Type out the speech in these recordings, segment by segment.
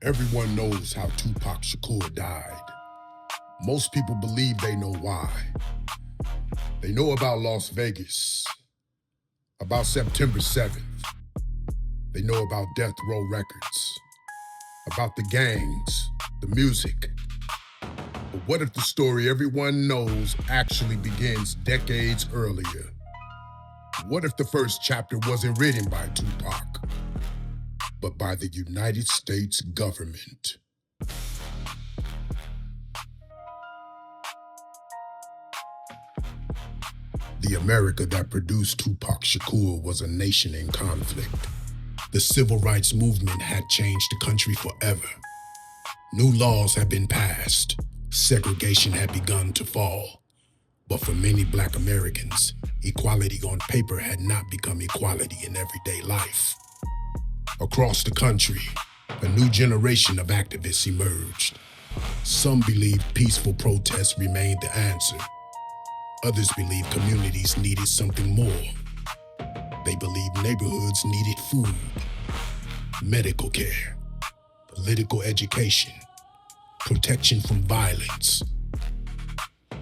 Everyone knows how Tupac Shakur died. Most people believe they know why. They know about Las Vegas, about September 7th. They know about Death Row Records, about the gangs, the music. But what if the story everyone knows actually begins decades earlier? What if the first chapter wasn't written by Tupac, but by the United States government? The America that produced Tupac Shakur was a nation in conflict. The civil rights movement had changed the country forever. New laws had been passed. Segregation had begun to fall. But for many Black Americans, equality on paper had not become equality in everyday life. Across the country, a new generation of activists emerged. Some believed peaceful protests remained the answer. Others believed communities needed something more. They believed neighborhoods needed food, medical care, political education, protection from violence.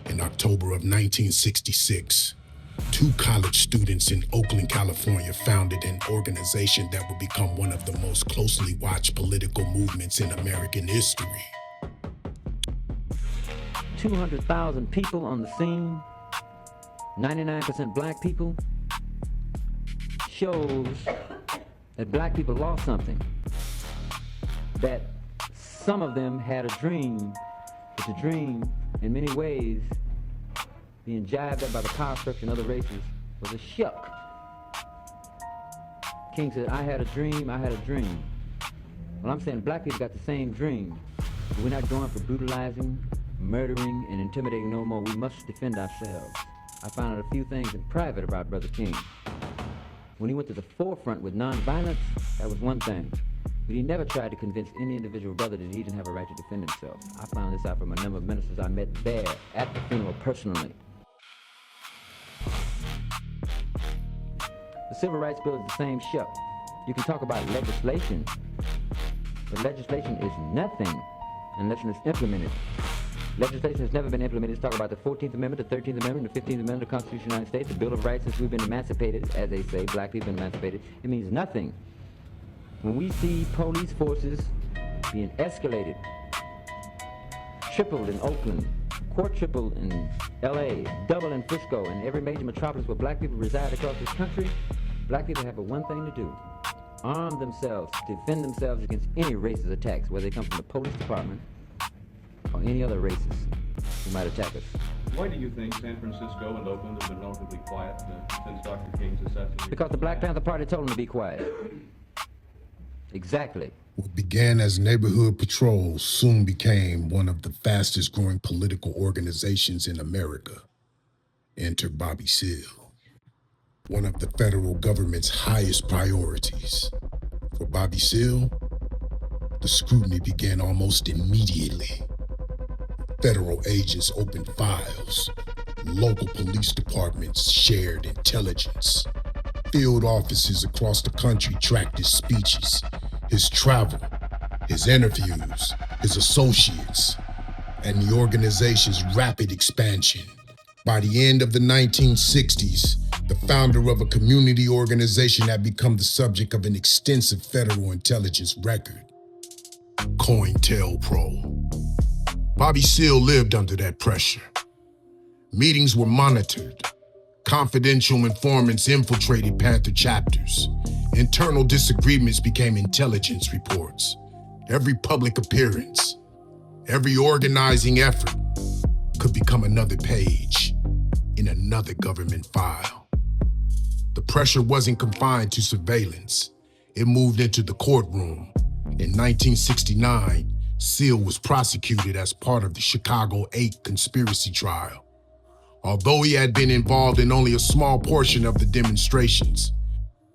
In October of 1966, two college students in Oakland, California founded an organization that would become one of the most closely watched political movements in American history. 200,000 people on the scene, 99% Black people, shows that Black people lost something. That some of them had a dream, but the dream, in many ways, being jived up by the power structure and other races, was a shuck. King said, I had a dream, I had a dream. Well, I'm saying Black people got the same dream. But we're not going for brutalizing, murdering, and intimidating no more. We must defend ourselves. I found out a few things in private about Brother King. When he went to the forefront with nonviolence, that was one thing. But he never tried to convince any individual brother that he didn't have a right to defend himself. I found this out from a number of ministers I met there at the funeral personally. The Civil Rights Bill is the same shuck. You can talk about legislation, but legislation is nothing unless it's implemented. Legislation has never been implemented. Let's talk about the 14th Amendment, the 13th Amendment, the 15th Amendment of the Constitution of the United States, the Bill of Rights. Since we've been emancipated, as they say, Black people been emancipated, it means nothing. When we see police forces being escalated, tripled in Oakland, quadrupled in LA, double in Frisco, and every major metropolis where Black people reside across this country, Black people have but one thing to do: arm themselves, defend themselves against any racist attacks, whether they come from the police department or any other races who might attack us. Why do you think San Francisco and Oakland have been relatively quiet since Dr. King's assassination? Because the Black Panther Party told them to be quiet. Exactly. What began as neighborhood patrols soon became one of the fastest growing political organizations in America. Enter Bobby Seale, one of the federal government's highest priorities. For Bobby Seale, the scrutiny began almost immediately. Federal agents opened files. Local police departments shared intelligence. Field offices across the country tracked his speeches, his travel, his interviews, his associates, and the organization's rapid expansion. By the end of the 1960s, the founder of a community organization had become the subject of an extensive federal intelligence record. Cointelpro. Bobby Seale lived under that pressure. Meetings were monitored. Confidential informants infiltrated Panther chapters. Internal disagreements became intelligence reports. Every public appearance, every organizing effort could become another page in another government file. The pressure wasn't confined to surveillance. It moved into the courtroom. In 1969, Seale was prosecuted as part of the Chicago 8 conspiracy trial. Although he had been involved in only a small portion of the demonstrations,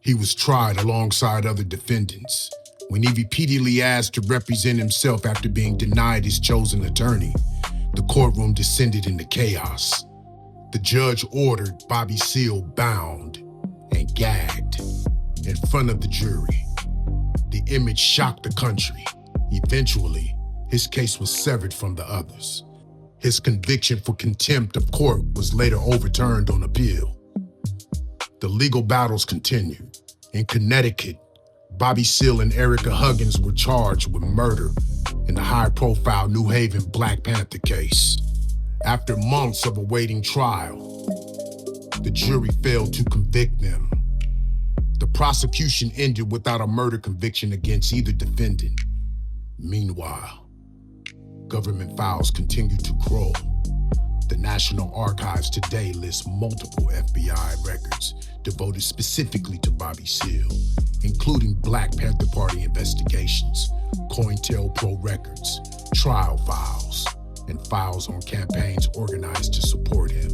he was tried alongside other defendants. When he repeatedly asked to represent himself after being denied his chosen attorney, the courtroom descended into chaos. The judge ordered Bobby Seale bound and gagged in front of the jury. The image shocked the country. Eventually, his case was severed from the others. His conviction for contempt of court was later overturned on appeal. The legal battles continued. In Connecticut, Bobby Seale and Erica Huggins were charged with murder in the high-profile New Haven Black Panther case. After months of awaiting trial, the jury failed to convict them. The prosecution ended without a murder conviction against either defendant. Meanwhile, government files continue to grow. The National Archives today lists multiple FBI records devoted specifically to Bobby Seale, including Black Panther Party investigations, Cointelpro records, trial files, and files on campaigns organized to support him.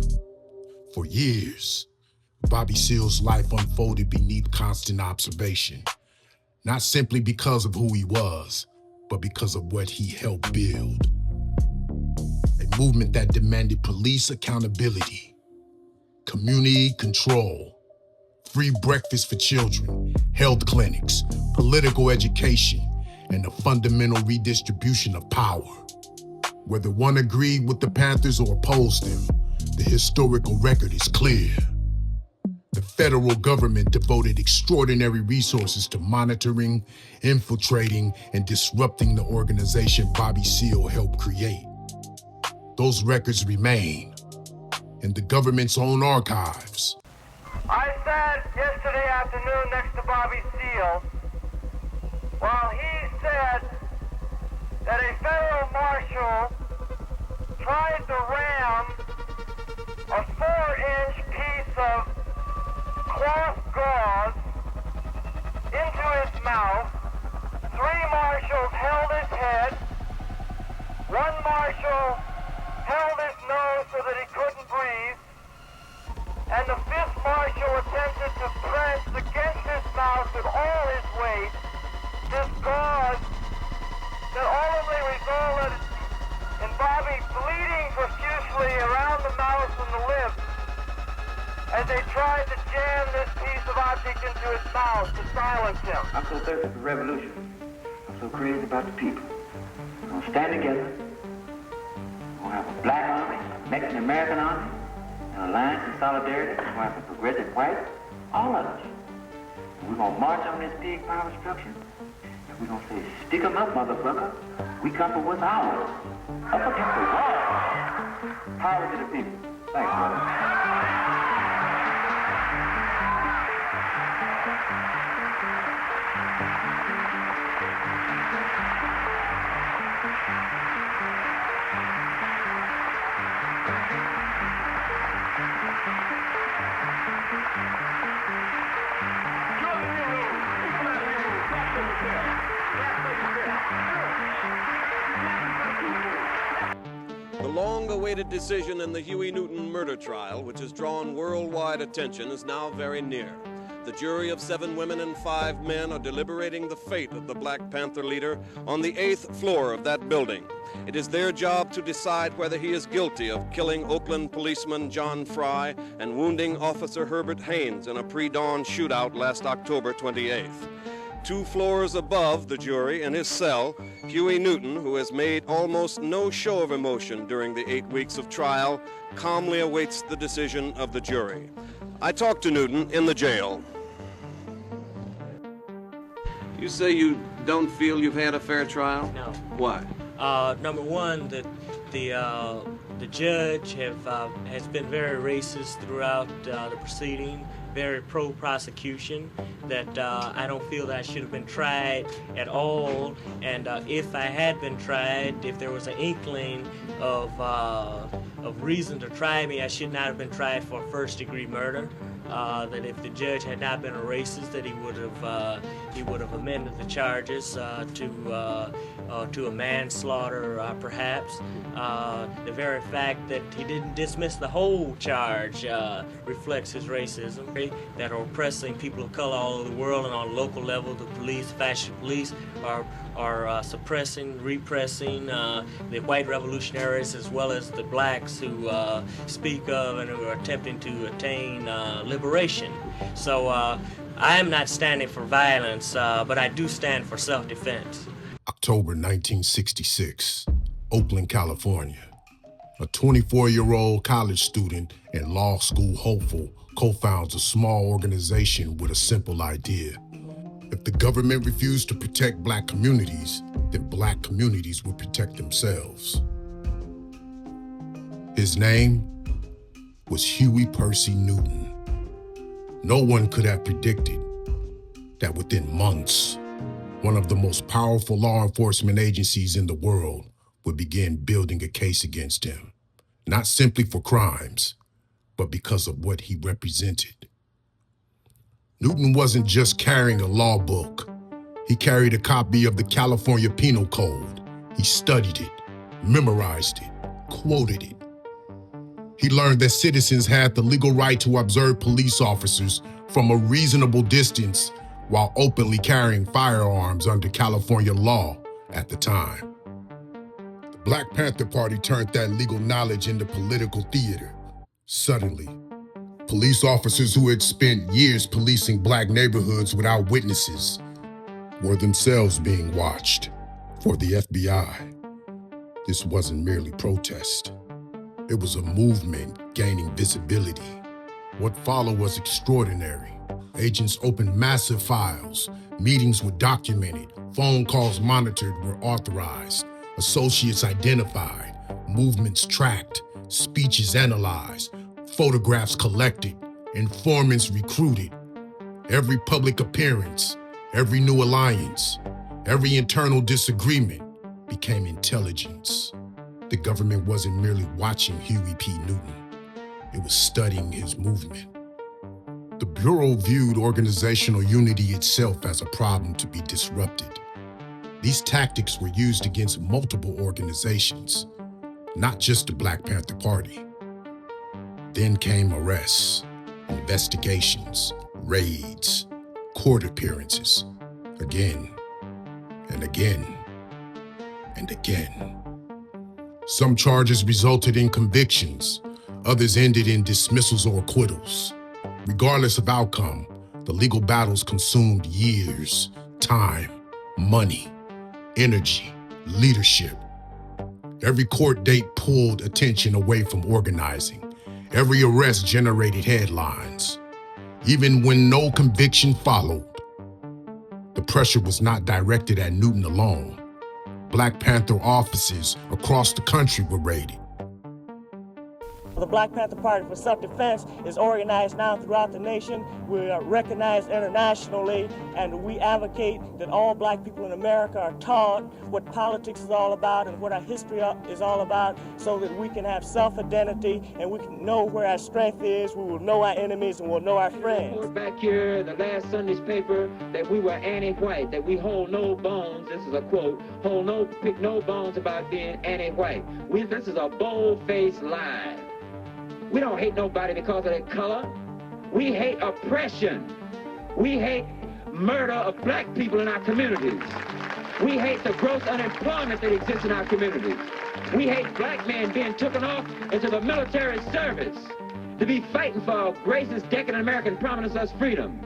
For years, Bobby Seale's life unfolded beneath constant observation, not simply because of who he was, but because of what he helped build. A movement that demanded police accountability, community control, free breakfast for children, health clinics, political education, and the fundamental redistribution of power. Whether one agreed with the Panthers or opposed them, the historical record is clear. The federal government devoted extraordinary resources to monitoring, infiltrating, and disrupting the organization Bobby Seale helped create. Those records remain in the government's own archives. I sat yesterday afternoon next to Bobby Seale while he said that a federal marshal tried to ram a 4-inch piece of cloth gauze into his mouth. 3 marshals held his head. 1 marshal held his nose so that he couldn't breathe. And the 5th marshal attempted to press against his mouth with all his weight this gauze that ultimately resulted in Bobby bleeding profusely around the mouth and the lips as they tried to jam this piece of object into his mouth to silence him. I'm so thirsty for revolution. I'm so crazy about the people. We're going to stand together. We're going to have a black army, a Mexican American army, an alliance and solidarity. We're going to have a progressive white, all of us. We're going to march on this pig power structure. And we're going to say, stick 'em up, motherfucker. We come for what's ours. Up against the wall. Power to the people. Thanks, brother. The long-awaited decision in the Huey Newton murder trial, which has drawn worldwide attention, is now very near. The jury of 7 women and 5 men are deliberating the fate of the Black Panther leader on the 8th floor of that building. It is their job to decide whether he is guilty of killing Oakland policeman John Fry and wounding Officer Herbert Haynes in a pre-dawn shootout last October 28th. 2 floors above the jury in his cell, Huey Newton, who has made almost no show of emotion during the 8 weeks of trial, calmly awaits the decision of the jury. I talked to Newton in the jail. You say you don't feel you've had a fair trial? No. Why? Number one, the judge has been very racist throughout the proceeding, very pro-prosecution, that I don't feel that I should have been tried at all, and if I had been tried, if there was an inkling of reason to try me, I should not have been tried for first-degree murder. That if the judge had not been a racist, that he would have amended the charges to a manslaughter, perhaps. The very fact that he didn't dismiss the whole charge reflects his racism. That are oppressing people of color all over the world, and on a local level, the police, fascist police, are suppressing, repressing the white revolutionaries as well as the blacks who speak of and who are attempting to attain liberation. So I am not standing for violence, but I do stand for self-defense. A October 1966, Oakland, California. A 24-year-old college student and law school hopeful co-founds a small organization with a simple idea. If the government refused to protect Black communities, then Black communities would protect themselves. His name was Huey Percy Newton. No one could have predicted that within months, one of the most powerful law enforcement agencies in the world would begin building a case against him, not simply for crimes, but because of what he represented. Newton wasn't just carrying a law book. He carried a copy of the California Penal Code. He studied it, memorized it, quoted it. He learned that citizens had the legal right to observe police officers from a reasonable distance while openly carrying firearms under California law at the time. The Black Panther Party turned that legal knowledge into political theater. Suddenly, police officers who had spent years policing Black neighborhoods without witnesses were themselves being watched. For the FBI, this wasn't merely protest. It was a movement gaining visibility. What followed was extraordinary. Agents opened massive files, meetings were documented, phone calls monitored were authorized, associates identified, movements tracked, speeches analyzed, photographs collected, informants recruited. Every public appearance, every new alliance, every internal disagreement became intelligence. The government wasn't merely watching Huey P. Newton, it was studying his movement. The Bureau viewed organizational unity itself as a problem to be disrupted. These tactics were used against multiple organizations, not just the Black Panther Party. Then came arrests, investigations, raids, court appearances, again and again and again. Some charges resulted in convictions, others ended in dismissals or acquittals. Regardless of outcome, the legal battles consumed years, time, money, energy, leadership. Every court date pulled attention away from organizing. Every arrest generated headlines. Even when no conviction followed, the pressure was not directed at Newton alone. Black Panther offices across the country were raided. The Black Panther Party for Self-Defense is organized now throughout the nation. We are recognized internationally, and we advocate that all Black people in America are taught what politics is all about and what our history is all about, so that we can have self-identity and we can know where our strength is, we will know our enemies, and we'll know our friends. Back here, the last Sunday's paper, that we were anti-white, that we hold no bones, this is a quote, pick no bones about being anti-white. This is a bold-faced lie. We don't hate nobody because of their color. We hate oppression. We hate murder of Black people in our communities. We hate the gross unemployment that exists in our communities. We hate Black men being taken off into the military service to be fighting for racist, decadent American prominence as freedom.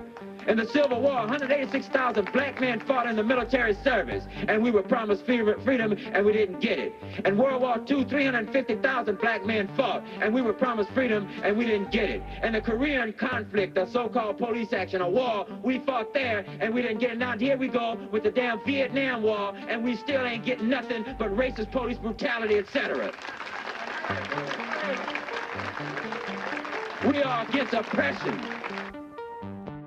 In the Civil War, 186,000 Black men fought in the military service, and we were promised freedom, and we didn't get it. In World War II, 350,000 Black men fought, and we were promised freedom, and we didn't get it. In the Korean conflict, the so-called police action, a war, we fought there, and we didn't get it. Now here we go with the damn Vietnam War, and we still ain't getting nothing but racist police brutality, etc. We are against oppression.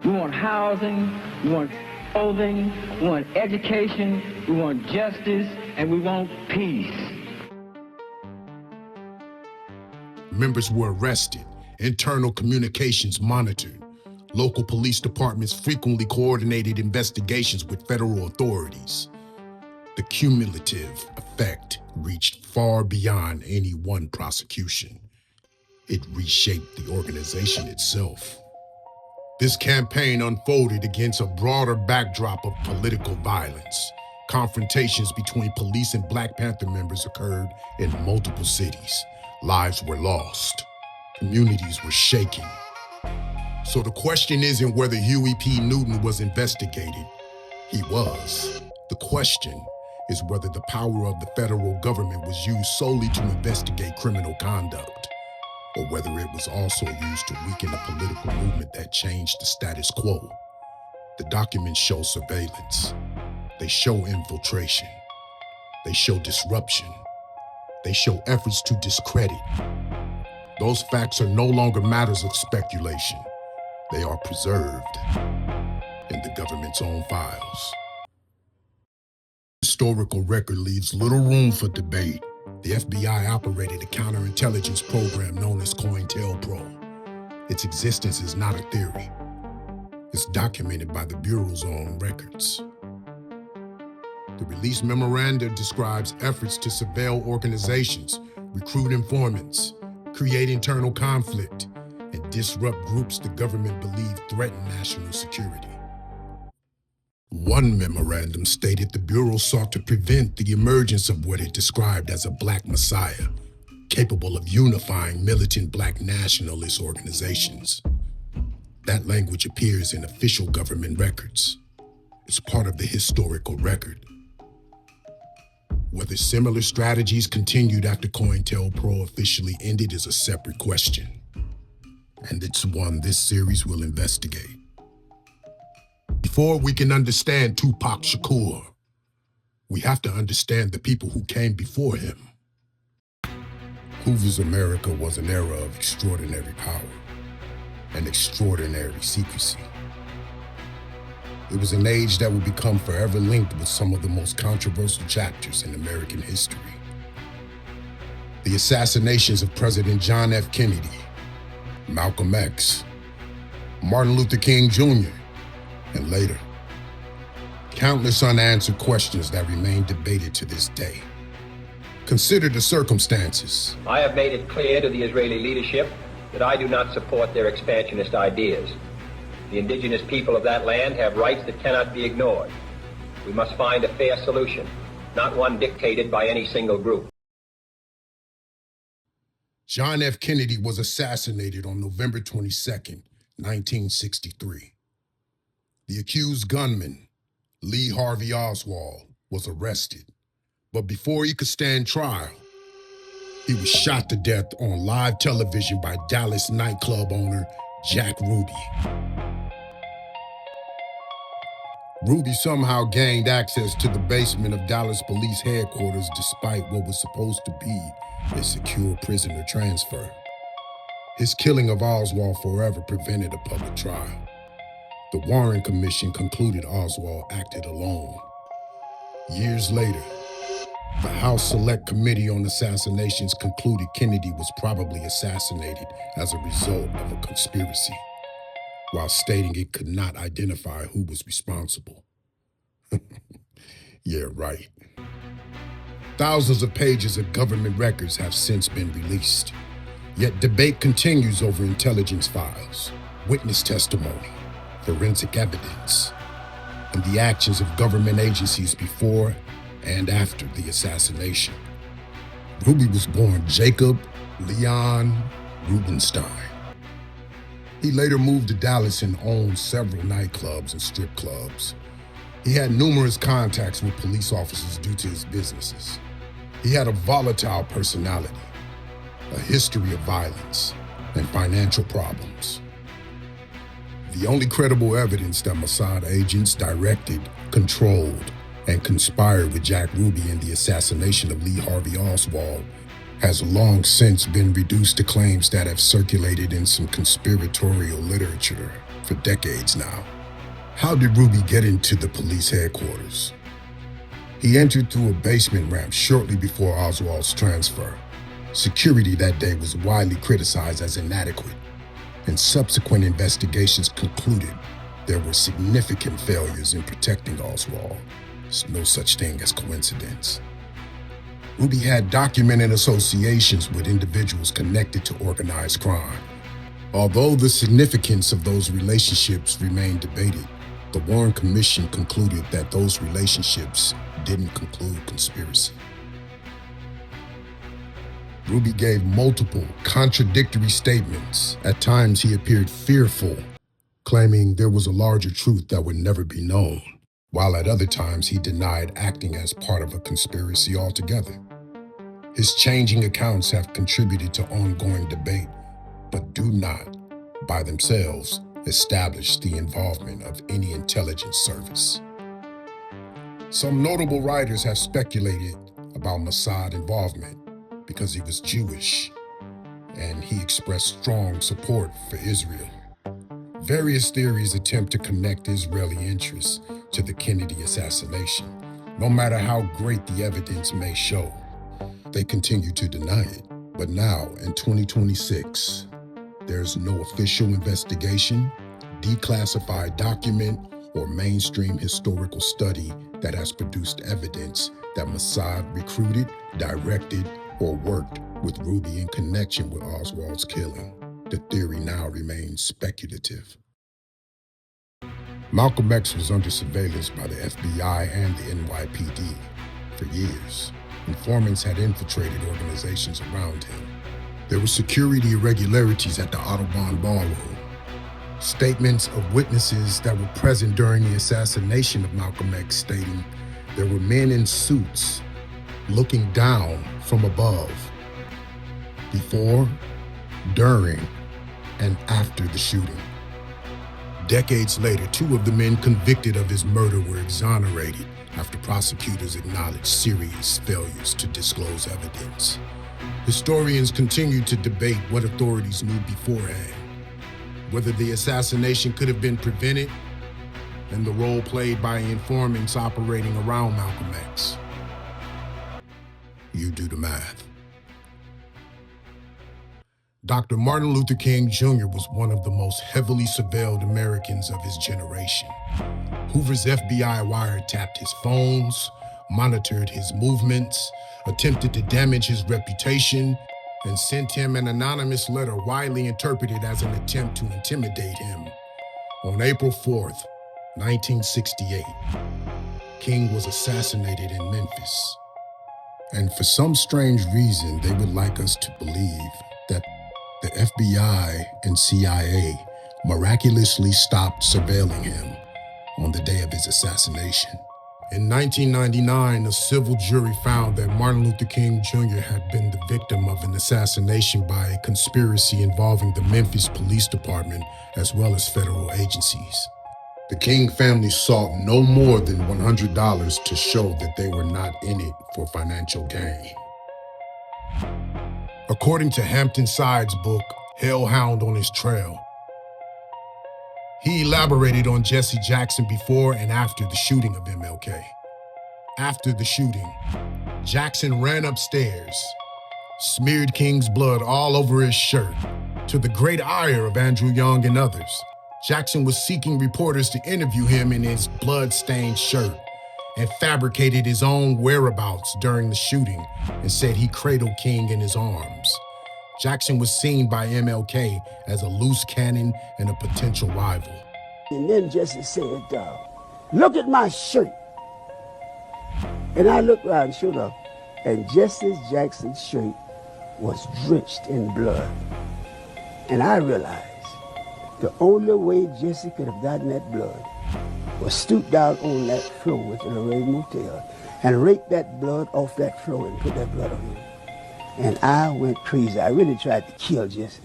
We want housing, we want clothing, we want education, we want justice, and we want peace. Members were arrested, internal communications monitored. Local police departments frequently coordinated investigations with federal authorities. The cumulative effect reached far beyond any one prosecution. It reshaped the organization itself. This campaign unfolded against a broader backdrop of political violence. Confrontations between police and Black Panther members occurred in multiple cities. Lives were lost. Communities were shaken. So the question isn't whether Huey P. Newton was investigated. He was. The question is whether the power of the federal government was used solely to investigate criminal conduct, or whether it was also used to weaken a political movement that changed the status quo. The documents show surveillance. They show infiltration. They show disruption. They show efforts to discredit. Those facts are no longer matters of speculation. They are preserved in the government's own files. Historical record leaves little room for debate. The FBI operated a counterintelligence program known as Cointelpro. Its existence is not a theory. It's documented by the Bureau's own records. The release memoranda describes efforts to surveil organizations, recruit informants, create internal conflict, and disrupt groups the government believed threaten national security. One memorandum stated the Bureau sought to prevent the emergence of what it described as a black messiah, capable of unifying militant black nationalist organizations. That language appears in official government records. It's part of the historical record. Whether similar strategies continued after Cointelpro officially ended is a separate question, and it's one this series will investigate. Before we can understand Tupac Shakur, we have to understand the people who came before him. Hoover's America was an era of extraordinary power and extraordinary secrecy. It was an age that would become forever linked with some of the most controversial chapters in American history. The assassinations of President John F. Kennedy, Malcolm X, Martin Luther King Jr., and later, countless unanswered questions that remain debated to this day. Consider the circumstances. I have made it clear to the Israeli leadership that I do not support their expansionist ideas. The indigenous people of that land have rights that cannot be ignored. We must find a fair solution, not one dictated by any single group. John F. Kennedy was assassinated on November 22nd, 1963. The accused gunman, Lee Harvey Oswald, was arrested, but before he could stand trial, he was shot to death on live television by Dallas nightclub owner Jack Ruby. Ruby somehow gained access to the basement of Dallas police headquarters despite what was supposed to be a secure prisoner transfer. His killing of Oswald forever prevented a public trial. The Warren Commission concluded Oswald acted alone. Years later, the House Select Committee on Assassinations concluded Kennedy was probably assassinated as a result of a conspiracy, while stating it could not identify who was responsible. Yeah, right. Thousands of pages of government records have since been released, yet debate continues over intelligence files, witness testimony, forensic evidence, and the actions of government agencies before and after the assassination. Ruby was born Jacob Leon Rubenstein. He later moved to Dallas and owned several nightclubs and strip clubs. He had numerous contacts with police officers due to his businesses. He had a volatile personality, a history of violence, and financial problems. The only credible evidence that Mossad agents directed, controlled, and conspired with Jack Ruby in the assassination of Lee Harvey Oswald has long since been reduced to claims that have circulated in some conspiratorial literature for decades now. How did Ruby get into the police headquarters? He entered through a basement ramp shortly before Oswald's transfer. Security that day was widely criticized as inadequate, and subsequent investigations concluded there were significant failures in protecting Oswald. There's no such thing as coincidence. Ruby had documented associations with individuals connected to organized crime. Although the significance of those relationships remained debated, the Warren Commission concluded that those relationships didn't conclude conspiracy. Ruby gave multiple contradictory statements. At times he appeared fearful, claiming there was a larger truth that would never be known. while at other times he denied acting as part of a conspiracy altogether. His changing accounts have contributed to ongoing debate, but do not, by themselves, establish the involvement of any intelligence service. Some notable writers have speculated about Mossad involvement because he was Jewish and he expressed strong support for Israel. Various theories attempt to connect Israeli interests to the Kennedy assassination. No matter how great the evidence may show, they continue to deny it. But now, in 2026, there's no official investigation, declassified document, or mainstream historical study that has produced evidence that Mossad recruited, directed, or worked with Ruby in connection with Oswald's killing. The theory now remains speculative. Malcolm X was under surveillance by the FBI and the NYPD for years. Informants had infiltrated organizations around him. There were security irregularities at the Audubon Ballroom. Statements of witnesses that were present during the assassination of Malcolm X stating there were men in suits looking down from above before, during, and after the shooting. Decades later, 2 of the men convicted of his murder were exonerated after prosecutors acknowledged serious failures to disclose evidence. Historians continue to debate what authorities knew beforehand, whether the assassination could have been prevented, and the role played by informants operating around Malcolm X. You do the math. Dr. Martin Luther King Jr. was one of the most heavily surveilled Americans of his generation. Hoover's FBI wiretapped his phones, monitored his movements, attempted to damage his reputation, and sent him an anonymous letter widely interpreted as an attempt to intimidate him. On April 4th, 1968, King was assassinated in Memphis. And for some strange reason, they would like us to believe that the FBI and CIA miraculously stopped surveilling him on the day of his assassination. In 1999, a civil jury found that Martin Luther King Jr. had been the victim of an assassination by a conspiracy involving the Memphis Police Department as well as federal agencies. The King family sought no more than $100 to show that they were not in it for financial gain. According to Hampton Side's book, Hellhound on His Trail, he elaborated on Jesse Jackson before and after the shooting of MLK. After the shooting, Jackson ran upstairs, smeared King's blood all over his shirt, to the great ire of Andrew Young and others. Jackson was seeking reporters to interview him in his blood-stained shirt and fabricated his own whereabouts during the shooting and said he cradled King in his arms. Jackson was seen by MLK as a loose cannon and a potential rival. And then Jesse said, look at my shirt. And I looked around, sure enough, and Jesse Jackson's shirt was drenched in blood. And I realized the only way Jesse could have gotten that blood was stoop down on that floor at the Lorraine Motel and rake that blood off that floor and put that blood on him. And I went crazy. I really tried to kill Jesse.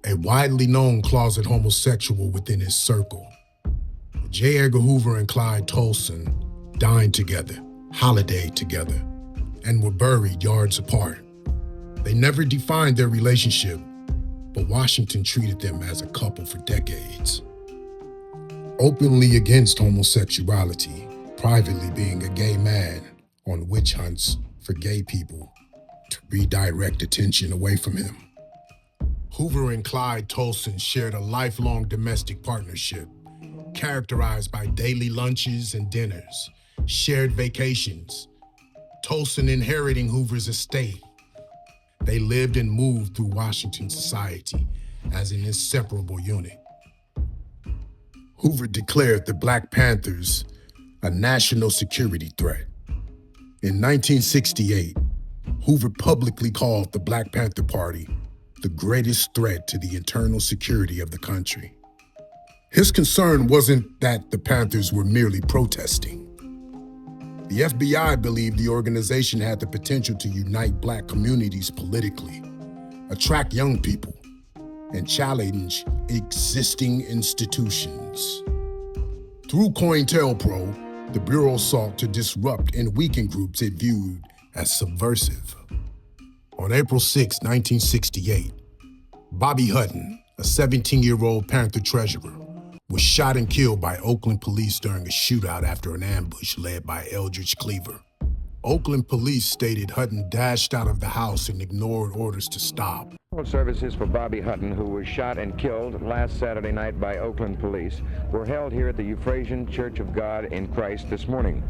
A widely known closet homosexual within his circle, J. Edgar Hoover and Clyde Tolson dined together, holidayed together, and were buried yards apart. They never defined their relationship, but Washington treated them as a couple for decades. Openly against homosexuality, privately being a gay man on witch hunts for gay people to redirect attention away from him. Hoover and Clyde Tolson shared a lifelong domestic partnership, characterized by daily lunches and dinners, shared vacations, Tolson inheriting Hoover's estate. They lived and moved through Washington society as an inseparable unit. Hoover declared the Black Panthers a national security threat. In 1968, Hoover publicly called the Black Panther Party the greatest threat to the internal security of the country. His concern wasn't that the Panthers were merely protesting. The FBI believed the organization had the potential to unite Black communities politically, attract young people, and challenge existing institutions. Through Cointelpro, the Bureau sought to disrupt and weaken groups it viewed as subversive. On April 6, 1968, Bobby Hutton, a 17-year-old Panther treasurer, was shot and killed by Oakland police during a shootout after an ambush led by Eldridge Cleaver. Oakland police stated Hutton dashed out of the house and ignored orders to stop. Services for Bobby Hutton, who was shot and killed last Saturday night by Oakland police, were held here at the Euphrasian Church of God in Christ this morning.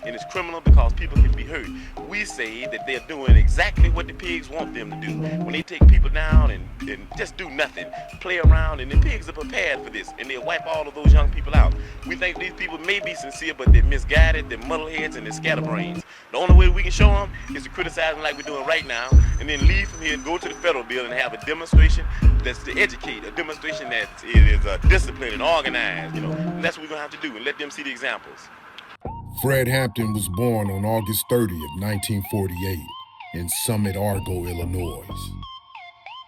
And it's criminal because people can be hurt. We say that they're doing exactly what the pigs want them to do. When they take people down and just do nothing, play around, and the pigs are prepared for this, and they'll wipe all of those young people out. We think these people may be sincere, but they're misguided, they're muddleheads, and they're scatterbrains. The only way we can show them is to criticize them like we're doing right now, and then leave from here and go to the federal building and have a demonstration that's to educate, a demonstration that is disciplined and organized. And that's what we're going to have to do, and let them see the examples. Fred Hampton was born on August 30th, 1948, in Summit, Argo, Illinois.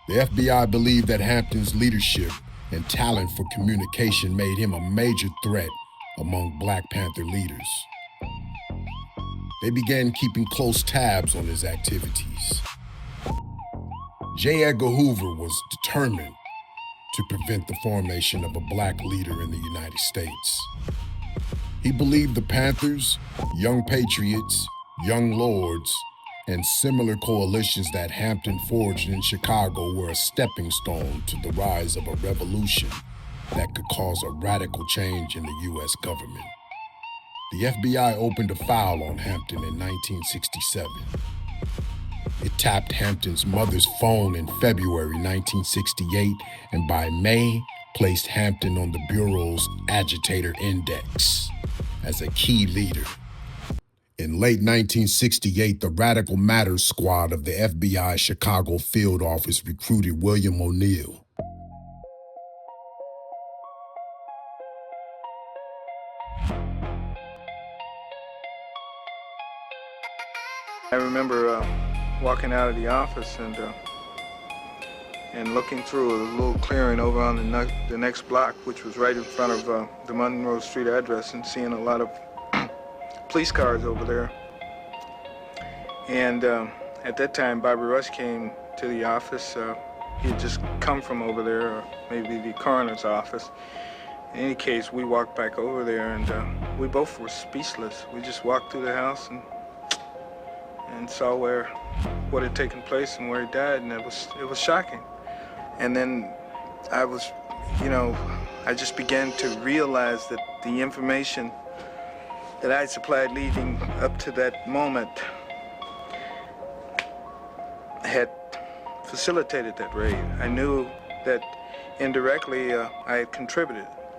The FBI believed that Hampton's leadership and talent for communication made him a major threat among Black Panther leaders. They began keeping close tabs on his activities. J. Edgar Hoover was determined to prevent the formation of a Black leader in the United States. He believed the Panthers, Young Patriots, Young Lords, and similar coalitions that Hampton forged in Chicago were a stepping stone to the rise of a revolution that could cause a radical change in the U.S. government. The FBI opened a file on Hampton in 1967. It tapped Hampton's mother's phone in February 1968, and by May, placed Hampton on the Bureau's agitator index as a key leader. In late 1968, the Radical Matters Squad of the FBI Chicago field office recruited William O'Neill. I remember walking out of the office and looking through a little clearing over on the next block, which was right in front of the Monroe Street address, and seeing a lot of police cars over there. And at that time, Bobby Rush came to the office he had just come from over there, or maybe the coroner's office. In any case, we walked back over there, and we both were speechless. We just walked through the house and saw what had taken place and where he died, and it was shocking. And then I was, I just began to realize that the information that I supplied leading up to that moment had facilitated that raid. I knew that indirectly I had contributed.